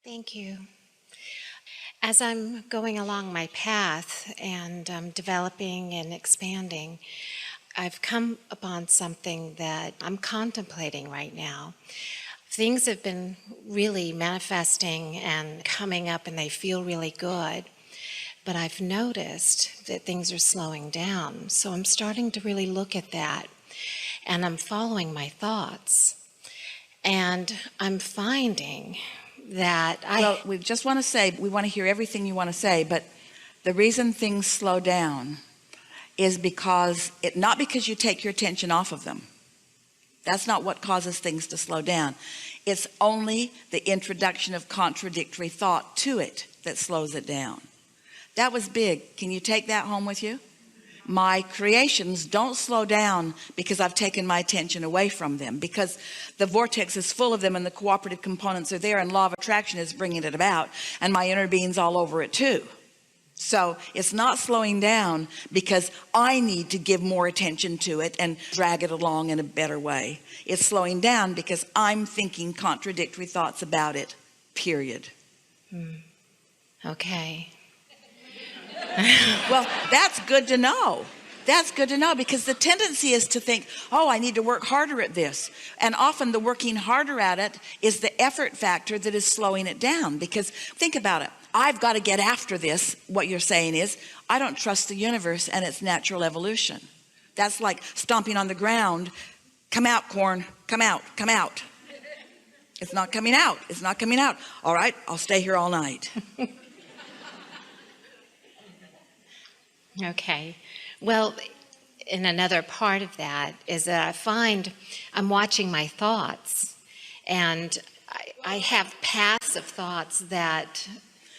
Thank you. As I'm going along my path and developing and expanding, I've come upon something that I'm contemplating right now. Things have been really manifesting and coming up, and they feel really good. But I've noticed that things are slowing down. So I'm starting to really look at that, and I'm following my thoughts. And I'm finding that Well, we just want to say, we want to hear everything you want to say, but the reason things slow down is not because you take your attention off of them. That's not what causes things to slow down. It's only the introduction of contradictory thought to it that slows it down. That was big. Can you take that home with you? My creations don't slow down because I've taken my attention away from them, because the vortex is full of them and the cooperative components are there, and law of attraction is bringing it about, and my inner being's all over it too. So it's not slowing down because I need to give more attention to it and drag it along in a better way. It's slowing down because I'm thinking contradictory thoughts about it, period. Okay. Well, that's good to know. That's good to know, because the tendency is to think, oh, I need to work harder at this. And often the working harder at it is the effort factor that is slowing it down. Because think about it. I've got to get after this. What you're saying is, I don't trust the universe and its natural evolution. That's like stomping on the ground. Come out, corn. Come out. Come out. It's not coming out. It's not coming out. All right, I'll stay here all night. Okay. Well, and another part of that is that I find I'm watching my thoughts, and I have passive thoughts that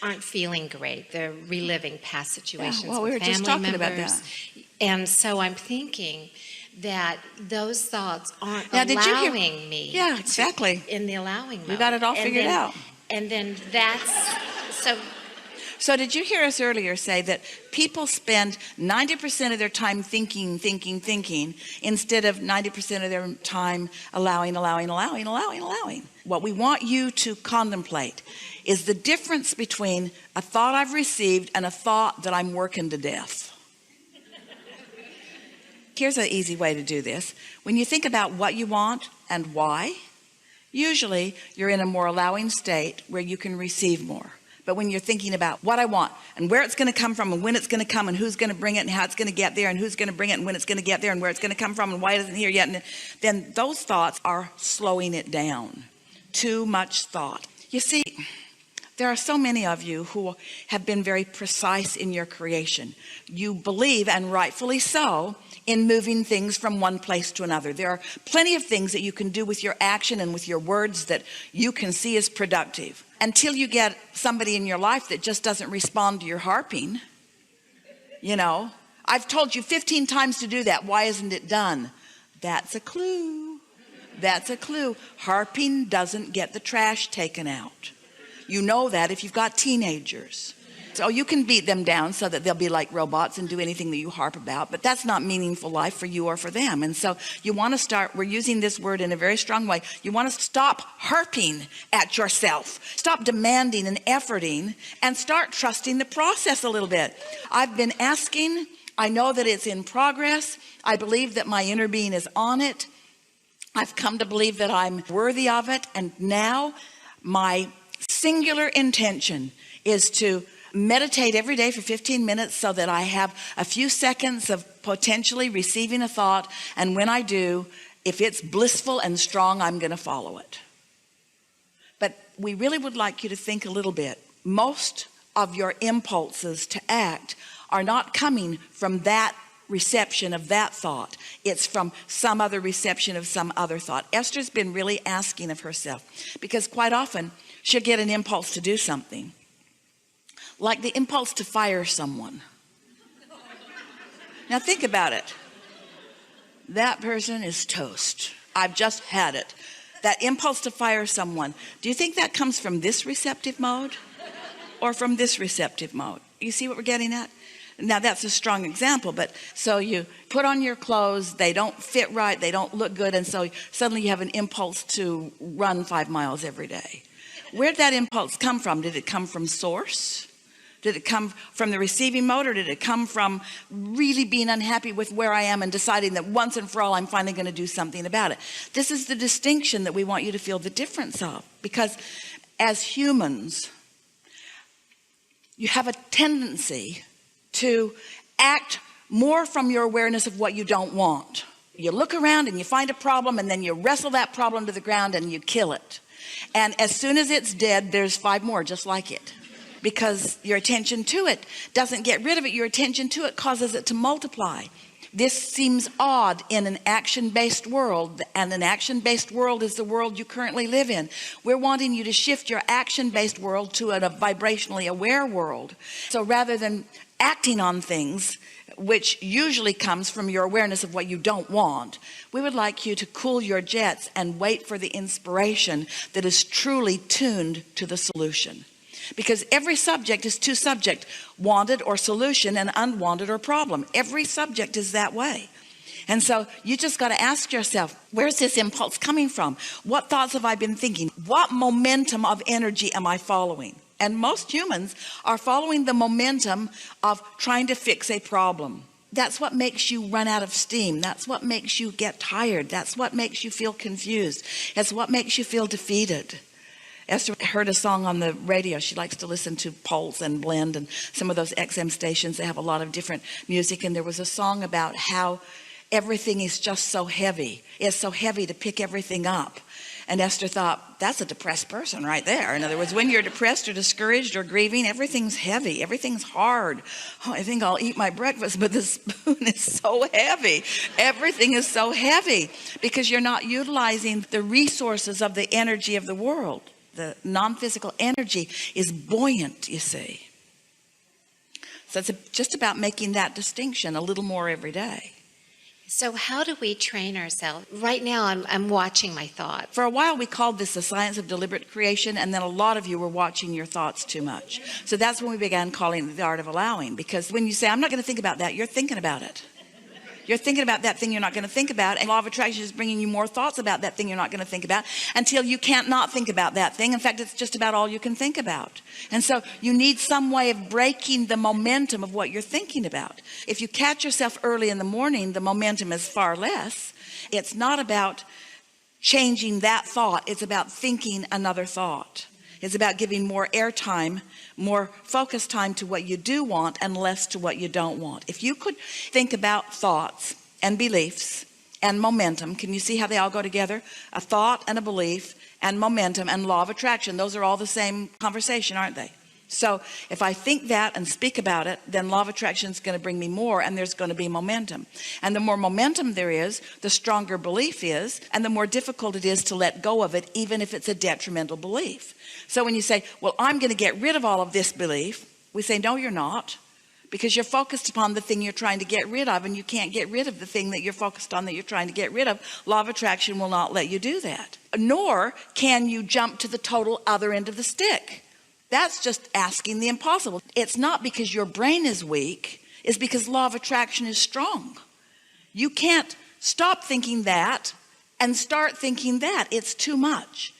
aren't feeling great. They're reliving past situations well, we with were just family talking about members. that. And so I'm thinking that those thoughts aren't Now, did you hear- allowing me. Yeah, exactly. In the allowing mode. We got it all figured out. And then that's so. So did you hear us earlier say that people spend 90% of their time thinking, instead of 90% of their time allowing? What we want you to contemplate is the difference between a thought I've received and a thought that I'm working to death. Here's an easy way to do this. When you think about what you want and why, usually you're in a more allowing state where you can receive more. But when you're thinking about what I want and where it's going to come from and when it's going to come and who's going to bring it and how it's going to get there and who's going to bring it and when it's going to get there and where it's going to come from and why it isn't here yet, and then those thoughts are slowing it down. Too much thought. You see, there are so many of you who have been very precise in your creation. You believe, and rightfully so, in moving things from one place to another. There are plenty of things that you can do with your action and with your words that you can see as productive, until you get somebody in your life that just doesn't respond to your harping. You know, I've told you 15 times to do that. Why isn't it done? That's a clue. That's a clue. Harping doesn't get the trash taken out. You know that if you've got teenagers. So you can beat them down so that they'll be like robots and do anything that you harp about, but that's not meaningful life for you or for them. And so you want to start, we're using this word in a very strong way. You want to stop harping at yourself. Stop demanding and efforting and start trusting the process a little bit. I've been asking. I know that it's in progress. I believe that my inner being is on it. I've come to believe that I'm worthy of it. And now my singular intention is to meditate every day for 15 minutes so that I have a few seconds of potentially receiving a thought. And when I do, if it's blissful and strong, I'm going to follow it. But we really would like you to think a little bit. Most of your impulses to act are not coming from that reception of that thought. It's from some other reception of some other thought. Esther's been really asking of herself, because quite often she'll get an impulse to do something, like the impulse to fire someone. Now think about it. That person is toast. I've just had it. That impulse to fire someone. Do you think that comes from this receptive mode or from this receptive mode? You see what we're getting at? Now that's a strong example, but so you put on your clothes, they don't fit right, they don't look good, and so suddenly you have an impulse to run 5 miles every day. Where did that impulse come from? Did it come from source? Did it come from the receiving mode, or did it come from really being unhappy with where I am and deciding that once and for all I'm finally going to do something about it? This is the distinction that we want you to feel the difference of, because as humans, you have a tendency to act more from your awareness of what you don't want. You look around and you find a problem, and then you wrestle that problem to the ground and you kill it. And as soon as it's dead, there's 5 more just like it. Because your attention to it doesn't get rid of it. Your attention to it causes it to multiply. This seems odd in an action-based world, and an action-based world is the world you currently live in. We're wanting you to shift your action-based world to a vibrationally aware world. So rather than acting on things, which usually comes from your awareness of what you don't want, we would like you to cool your jets and wait for the inspiration that is truly tuned to the solution. Because every subject is 2 subject, wanted or solution, and unwanted or problem. Every subject is that way. And so you just got to ask yourself, where's this impulse coming from? What thoughts have I been thinking? What momentum of energy am I following? And most humans are following the momentum of trying to fix a problem. That's what makes you run out of steam. That's what makes you get tired. That's what makes you feel confused. That's what makes you feel defeated. Esther heard a song on the radio. She likes to listen to Pulse and Blend and some of those XM stations. They have a lot of different music. And there was a song about how everything is just so heavy. It's so heavy to pick everything up. And Esther thought, that's a depressed person right there. In other words, when you're depressed or discouraged or grieving, everything's heavy. Everything's hard. Oh, I think I'll eat my breakfast, but the spoon is so heavy. Everything is so heavy because you're not utilizing the resources of the energy of the world. The non-physical energy is buoyant, you see. So it's just about making that distinction a little more every day. So how do we train ourselves? Right now, I'm watching my thoughts. For a while, we called this the science of deliberate creation, and then a lot of you were watching your thoughts too much. So that's when we began calling it the art of allowing, because when you say, I'm not going to think about that, you're thinking about it. You're thinking about that thing you're not going to think about, and law of attraction is bringing you more thoughts about that thing you're not going to think about until you can't not think about that thing. In fact, it's just about all you can think about. And so you need some way of breaking the momentum of what you're thinking about. If you catch yourself early in the morning, the momentum is far less. It's not about changing that thought. It's about thinking another thought. It's about giving more airtime, more focus time to what you do want and less to what you don't want. If you could think about thoughts and beliefs and momentum, can you see how they all go together? A thought and a belief and momentum and law of attraction. Those are all the same conversation, aren't they? So if I think that and speak about it, then law of attraction is going to bring me more, and there's going to be momentum. And the more momentum there is, the stronger belief is, and the more difficult it is to let go of it, even if it's a detrimental belief. So when you say, well, I'm going to get rid of all of this belief, we say, no, you're not, because you're focused upon the thing you're trying to get rid of, and you can't get rid of the thing that you're focused on that you're trying to get rid of. Law of attraction will not let you do that. Nor can you jump to the total other end of the stick. That's just asking the impossible. It's not because your brain is weak. It's because law of attraction is strong. You can't stop thinking that and start thinking that. It's too much.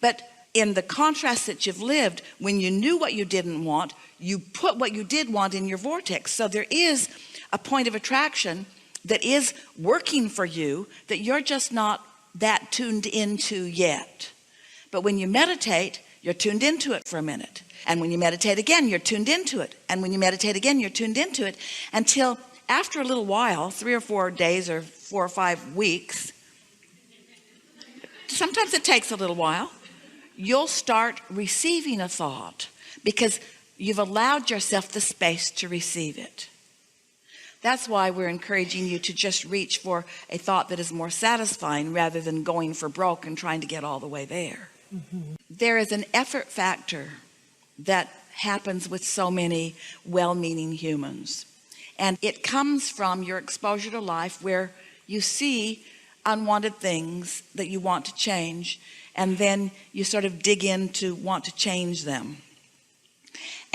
But in the contrast that you've lived, when you knew what you didn't want, you put what you did want in your vortex. So there is a point of attraction that is working for you that you're just not that tuned into yet. But when you meditate, you're tuned into it for a minute. And when you meditate again, you're tuned into it. And when you meditate again, you're tuned into it until after a little while, 3 or 4 days or 4 or 5 weeks, sometimes it takes a little while, you'll start receiving a thought because you've allowed yourself the space to receive it. That's why we're encouraging you to just reach for a thought that is more satisfying rather than going for broke and trying to get all the way there. Mm-hmm. There is an effort factor that happens with so many well-meaning humans. And it comes from your exposure to life where you see unwanted things that you want to change, and then you sort of dig in to want to change them.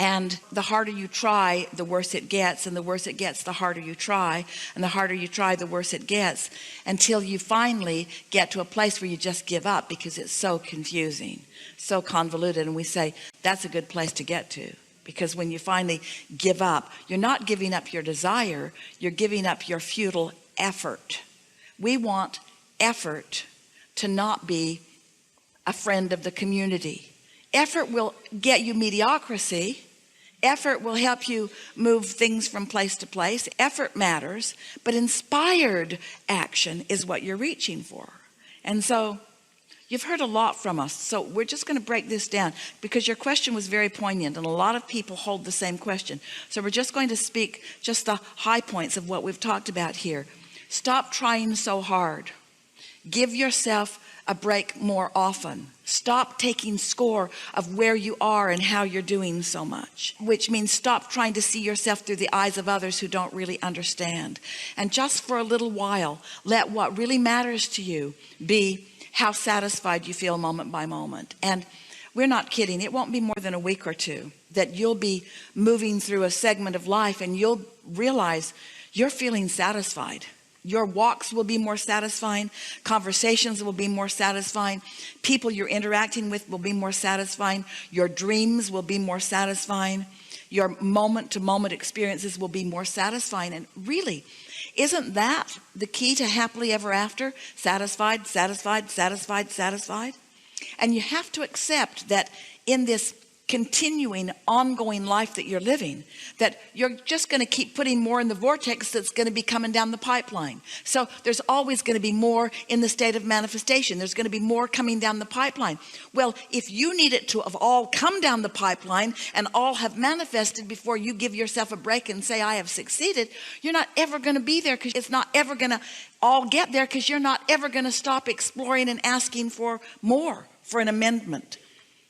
And the harder you try, the worse it gets, and the worse it gets, the harder you try, and the harder you try, the worse it gets, until you finally get to a place where you just give up because it's so confusing, so convoluted. And we say that's a good place to get to, because when you finally give up, you're not giving up your desire, you're giving up your futile effort. We want effort to not be a friend of the community. Effort will get you mediocrity. Effort will help you move things from place to place. Effort matters, but inspired action is what you're reaching for. And so you've heard a lot from us. So we're just going to break this down because your question was very poignant, and a lot of people hold the same question. So we're just going to speak just the high points of what we've talked about here. Stop trying so hard. Give yourself a break more often. Stop taking score of where you are and how you're doing so much, which means stop trying to see yourself through the eyes of others who don't really understand. And just for a little while, let what really matters to you be how satisfied you feel moment by moment. And we're not kidding. It won't be more than a week or two that you'll be moving through a segment of life and you'll realize you're feeling satisfied. Your walks will be more satisfying. Conversations will be more satisfying. People you're interacting with will be more satisfying. Your dreams will be more satisfying. Your moment-to-moment experiences will be more satisfying. And really, isn't that the key to happily ever after? Satisfied, satisfied, satisfied, satisfied. And you have to accept that in this continuing ongoing life that you're living, that you're just going to keep putting more in the vortex that's going to be coming down the pipeline. So there's always going to be more in the state of manifestation. There's going to be more coming down the pipeline. Well, if you need it to have all come down the pipeline and all have manifested before you give yourself a break and say I have succeeded, you're not ever going to be there, because it's not ever going to all get there, because you're not ever going to stop exploring and asking for more, for an amendment.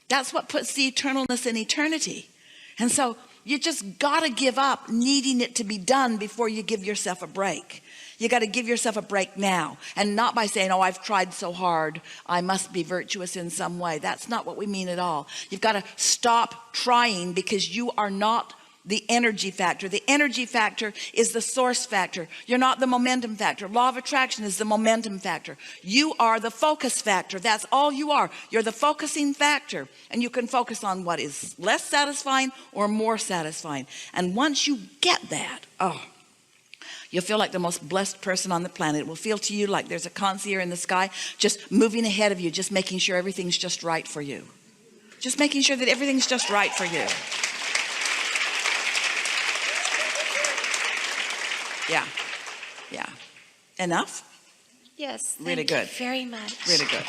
That's what puts the eternalness in eternity. And so you just got to give up needing it to be done before you give yourself a break. You got to give yourself a break now, and not by saying, oh, I've tried so hard, I must be virtuous in some way. That's not what we mean at all. You've got to stop trying, because you are not the energy factor. The energy factor is the source factor. You're not the momentum factor. Law of attraction is the momentum factor. You are the focus factor. That's all you are. You're the focusing factor, and you can focus on what is less satisfying or more satisfying. And once you get that, oh, you'll feel like the most blessed person on the planet. It will feel to you like there's a concierge in the sky just moving ahead of you, just making sure everything's just right for you. Just making sure that everything's just right for you. Yeah. Enough? Yes. Really thank you good. very much. Really good.